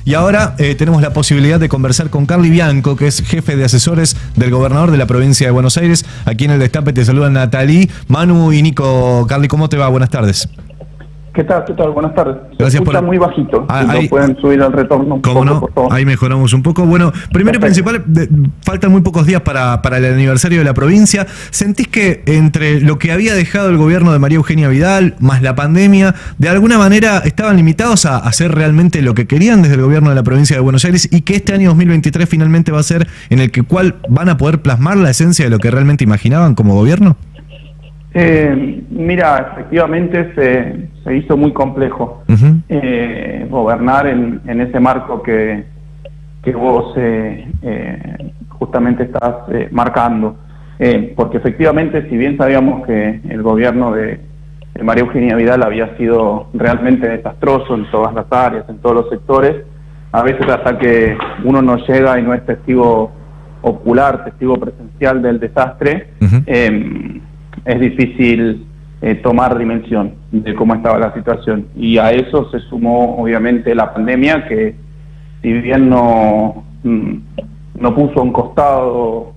Y ahora tenemos la posibilidad de conversar con Carly Bianco, que es jefe de asesores del gobernador de la provincia de Buenos Aires. Aquí en el Destape te saludan Natalí, Manu y Nico. Carly, ¿cómo te va? Buenas tardes. ¿Qué tal? ¿Qué tal? Buenas tardes. Gracias. Está muy bajito. Ahí, lo pueden subir al retorno un poco, no? por favor. Ahí mejoramos un poco. Bueno, primero y principal, faltan muy pocos días para el aniversario de la provincia. ¿Sentís que entre lo que había dejado el gobierno de María Eugenia Vidal, más la pandemia, de alguna manera estaban limitados a hacer realmente lo que querían desde el gobierno de la provincia de Buenos Aires y que este año 2023 finalmente va a ser en el cual van a poder plasmar la esencia de lo que realmente imaginaban como gobierno? Mira, efectivamente se hizo muy complejo gobernar en ese marco que vos justamente estás marcando, porque efectivamente, si bien sabíamos que el gobierno de María Eugenia Vidal había sido realmente desastroso en todas las áreas, en todos los sectores, a veces hasta que uno no llega y no es testigo ocular, testigo presencial del desastre, es difícil tomar dimensión de cómo estaba la situación. Y a eso se sumó obviamente la pandemia, que si bien no puso a un costado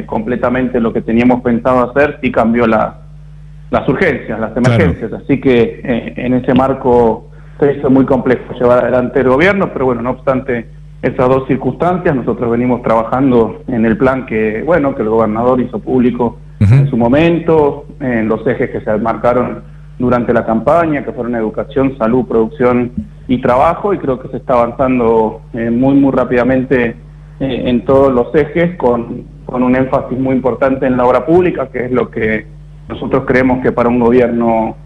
completamente lo que teníamos pensado hacer, sí cambió las urgencias, las emergencias. Claro. Así que en ese marco se hizo muy complejo llevar adelante el gobierno, pero bueno, no obstante esas dos circunstancias, nosotros venimos trabajando en el plan que el gobernador hizo público en su momento, en los ejes que se marcaron durante la campaña, que fueron educación, salud, producción y trabajo, y creo que se está avanzando muy rápidamente en todos los ejes, con un énfasis muy importante en la obra pública, que es lo que nosotros creemos que para un gobierno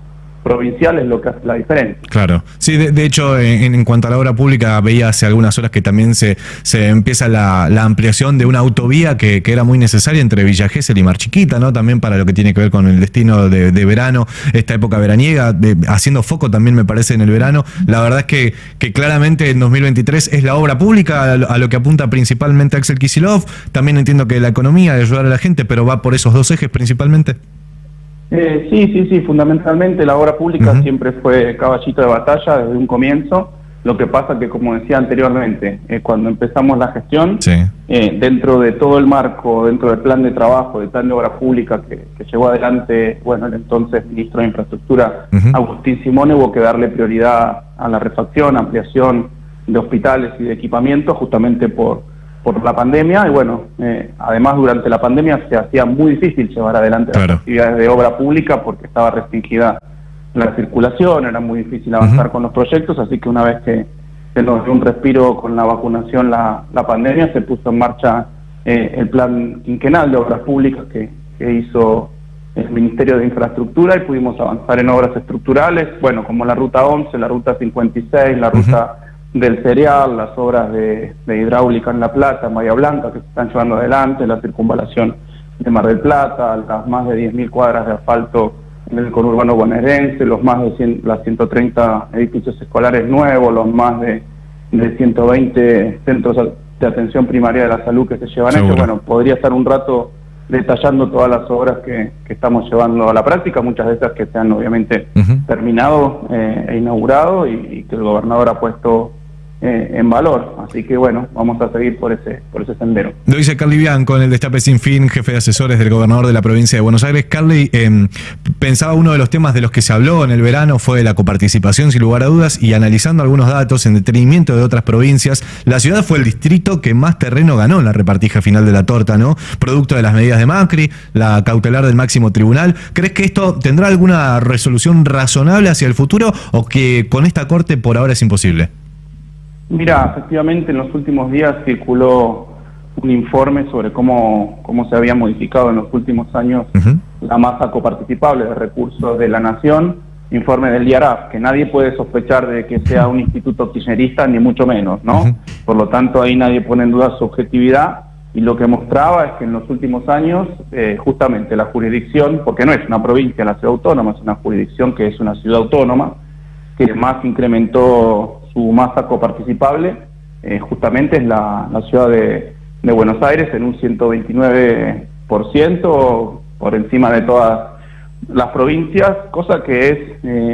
provincial es lo que hace la diferencia. Claro. Sí, de hecho, en cuanto a la obra pública, veía hace algunas horas que también se empieza la ampliación de una autovía que era muy necesaria entre Villa Gesell y Mar Chiquita, ¿no? También para lo que tiene que ver con el destino de verano, esta época veraniega, haciendo foco también me parece en el verano. La verdad es que claramente en 2023 es la obra pública a lo que apunta principalmente Axel Kicillof. También entiendo que la economía, de ayudar a la gente, pero va por esos dos ejes principalmente. Sí, fundamentalmente la obra pública siempre fue caballito de batalla desde un comienzo. Lo que pasa que, como decía anteriormente, cuando empezamos la gestión, dentro de todo el marco, dentro del plan de trabajo, del plan de obra pública que llevó adelante, el entonces ministro de Infraestructura, Agustín Simone, hubo que darle prioridad a la refacción, ampliación de hospitales y de equipamiento, justamente por la pandemia, y además durante la pandemia se hacía muy difícil llevar adelante las actividades de obra pública porque estaba restringida la circulación, era muy difícil avanzar con los proyectos, así que una vez que se nos dio un respiro con la vacunación, la pandemia, se puso en marcha el plan quinquenal de obras públicas que hizo el Ministerio de Infraestructura, y pudimos avanzar en obras estructurales, como la Ruta 11, la Ruta 56, la Ruta del Cereal, las obras de hidráulica en La Plata, Bahía Blanca, que se están llevando adelante, la circunvalación de Mar del Plata, las más de 10.000 cuadras de asfalto en el conurbano bonaerense, los más de las 130 edificios escolares nuevos, los más de 120 centros de atención primaria de la salud que se llevan hechos. Podría estar un rato detallando todas las obras que estamos llevando a la práctica, muchas de esas que se han obviamente terminado e inaugurado y que el gobernador ha puesto en valor, así que vamos a seguir por ese sendero. Lo dice Carly Bianco en el Destape Sin Fin, jefe de asesores del gobernador de la provincia de Buenos Aires. Carly, pensaba uno de los temas de los que se habló en el verano fue la coparticipación, sin lugar a dudas, y analizando algunos datos en detrimento de otras provincias, la ciudad fue el distrito que más terreno ganó en la repartija final de la torta, ¿no? Producto de las medidas de Macri, la cautelar del máximo tribunal. ¿Crees que esto tendrá alguna resolución razonable hacia el futuro o que con esta corte por ahora es imposible? Mira, efectivamente en los últimos días circuló un informe sobre cómo se había modificado en los últimos años la masa coparticipable de recursos de la Nación, informe del IARAF, que nadie puede sospechar de que sea un instituto kirchnerista, ni mucho menos, ¿no? Por lo tanto, ahí nadie pone en duda su objetividad, y lo que mostraba es que en los últimos años, justamente la jurisdicción, porque no es una provincia la ciudad autónoma, es una jurisdicción que es una ciudad autónoma, que más incrementó su masa coparticipable, justamente es la ciudad de Buenos Aires en un 129%, por encima de todas las provincias, cosa que es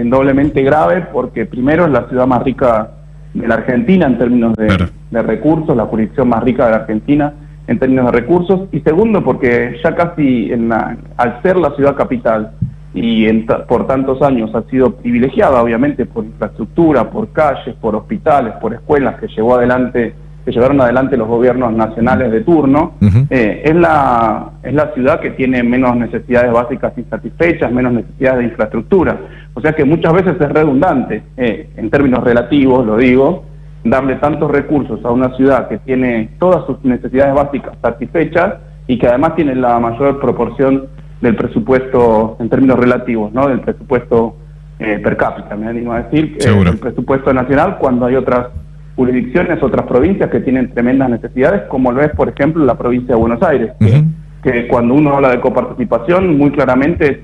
doblemente grave porque primero es la ciudad más rica la Argentina en términos de recursos, la jurisdicción más rica de la Argentina en términos de recursos, y segundo porque ya casi al ser la ciudad capital y por tantos años ha sido privilegiada obviamente por infraestructura, por calles, por hospitales, por escuelas que llevaron adelante los gobiernos nacionales de turno, es la ciudad que tiene menos necesidades básicas insatisfechas, menos necesidades de infraestructura. O sea que muchas veces es redundante, en términos relativos, lo digo, darle tantos recursos a una ciudad que tiene todas sus necesidades básicas satisfechas y que además tiene la mayor proporción del presupuesto en términos relativos, ¿no? Del presupuesto per cápita, me animo a decir, el presupuesto nacional, cuando hay otras jurisdicciones, otras provincias que tienen tremendas necesidades, como lo es, por ejemplo, la provincia de Buenos Aires, que cuando uno habla de coparticipación, muy claramente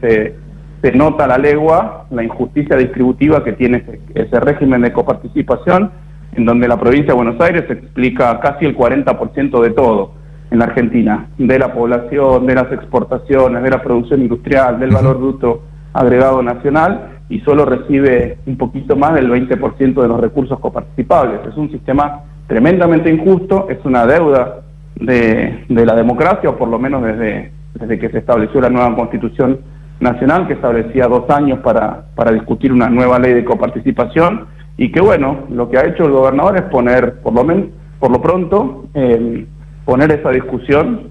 se nota a la legua la injusticia distributiva que tiene ese régimen de coparticipación, en donde la provincia de Buenos Aires explica casi el 40% de todo en la Argentina, de la población, de las exportaciones, de la producción industrial, del valor bruto agregado nacional, y solo recibe un poquito más del 20% de los recursos coparticipables. Es un sistema tremendamente injusto, es una deuda de la democracia, o por lo menos desde que se estableció la nueva Constitución Nacional, que establecía 2 años para discutir una nueva ley de coparticipación, y que bueno, lo que ha hecho el gobernador es poner, por lo pronto, poner esa discusión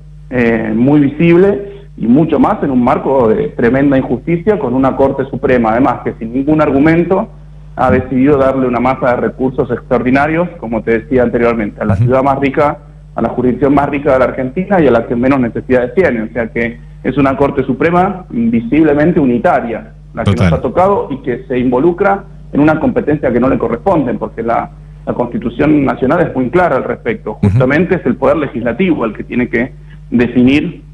muy visible y mucho más en un marco de tremenda injusticia, con una Corte Suprema, además, que sin ningún argumento ha decidido darle una masa de recursos extraordinarios, como te decía anteriormente, a la ciudad más rica, a la jurisdicción más rica de la Argentina y a la que menos necesidades tiene. O sea que es una Corte Suprema visiblemente unitaria, la que nos ha tocado, y que se involucra en una competencia que no le corresponde, porque la Constitución Nacional es muy clara al respecto. Justamente es el Poder Legislativo el que tiene que definir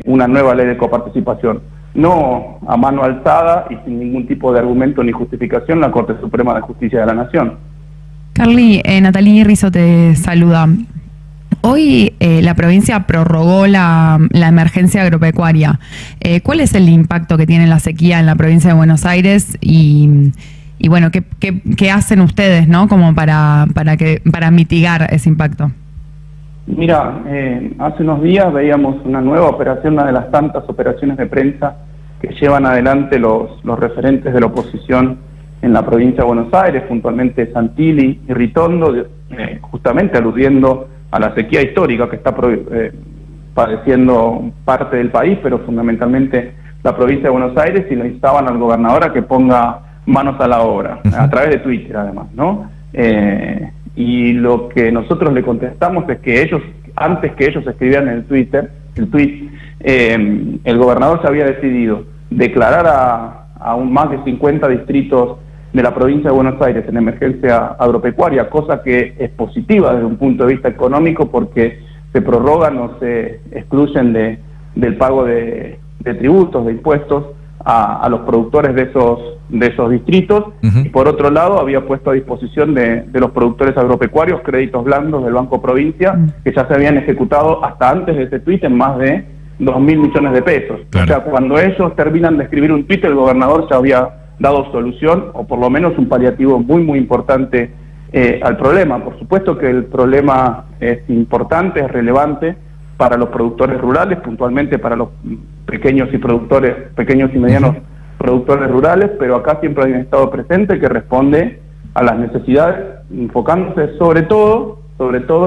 una nueva ley de coparticipación. No a mano alzada y sin ningún tipo de argumento ni justificación la Corte Suprema de Justicia de la Nación. Carly, Natalie Rizzo te saluda. Hoy la provincia prorrogó la emergencia agropecuaria. ¿Cuál es el impacto que tiene la sequía en la provincia de Buenos Aires? Y bueno, ¿qué hacen ustedes, ¿no? Como para mitigar ese impacto. Mira, hace unos días veíamos una nueva operación, una de las tantas operaciones de prensa que llevan adelante los referentes de la oposición en la provincia de Buenos Aires, puntualmente Santilli y Ritondo, justamente aludiendo a la sequía histórica que está padeciendo parte del país, pero fundamentalmente la provincia de Buenos Aires, y le instaban al gobernador a que ponga manos a la obra, a través de Twitter además, ¿no? Y lo que nosotros le contestamos es que ellos, antes que ellos escribieran el tweet, el gobernador se había decidido declarar a más de 50 distritos de la provincia de Buenos Aires en emergencia agropecuaria, cosa que es positiva desde un punto de vista económico, porque se prorrogan o se excluyen del pago de tributos, de impuestos a los productores de esos distritos, y por otro lado había puesto a disposición de los productores agropecuarios créditos blandos del Banco Provincia, que ya se habían ejecutado hasta antes de ese tuit en más de 2.000 millones de pesos. Claro. O sea, cuando ellos terminan de escribir un tuit, el gobernador ya había dado solución, o por lo menos un paliativo muy muy importante al problema. Por supuesto que el problema es importante, es relevante para los productores rurales, puntualmente para los pequeños y medianos productores rurales, pero acá siempre hay un Estado presente que responde a las necesidades, enfocándose sobre todo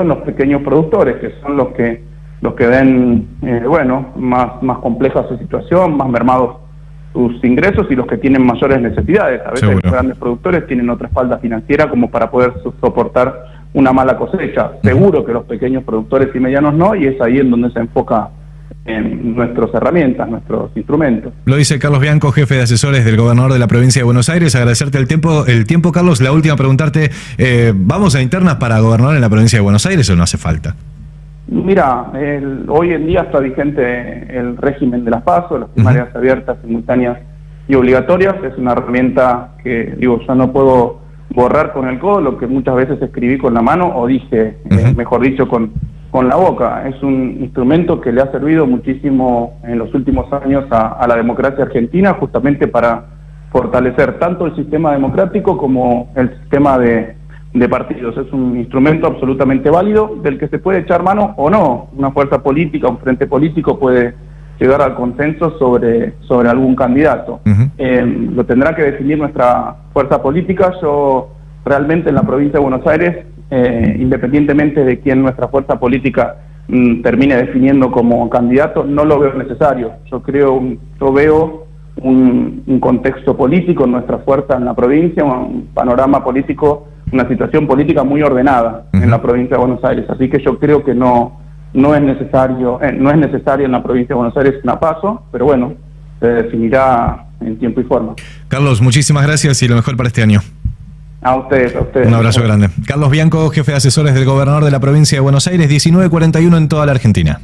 en los pequeños productores, que son los que ven más compleja su situación, más mermados sus ingresos, y los que tienen mayores necesidades. A veces los grandes productores tienen otra espalda financiera como para poder soportar una mala cosecha. Seguro que los pequeños productores y medianos no, y es ahí en donde se enfoca en nuestras herramientas, nuestros instrumentos. Lo dice Carlos Bianco, jefe de asesores del gobernador de la provincia de Buenos Aires. Agradecerte el tiempo, Carlos. La última, preguntarte, ¿vamos a internas para gobernador en la provincia de Buenos Aires o no hace falta? Mira, hoy en día está vigente el régimen de las PASO, las primarias abiertas, simultáneas y obligatorias. Es una herramienta que, ya no puedo borrar con el codo lo que muchas veces escribí con la mano o dije, mejor dicho, con la boca. Es un instrumento que le ha servido muchísimo en los últimos años a la democracia argentina, justamente para fortalecer tanto el sistema democrático como el sistema de de partidos. Es un instrumento absolutamente válido del que se puede echar mano o no. Una fuerza política, un frente político puede llegar al consenso sobre algún candidato. Lo tendrá que definir nuestra fuerza política. Yo realmente en la provincia de Buenos Aires, independientemente de quién nuestra fuerza política termine definiendo como candidato, no lo veo necesario. Yo veo un contexto político en nuestra fuerza en la provincia, un panorama político, una situación política muy ordenada en la provincia de Buenos Aires. Así que yo creo que no es necesario en la provincia de Buenos Aires una PASO, pero bueno, se definirá en tiempo y forma. Carlos, muchísimas gracias y lo mejor para este año. A ustedes. Un abrazo grande. Carlos Bianco, jefe de asesores del gobernador de la provincia de Buenos Aires, 19:41 en toda la Argentina.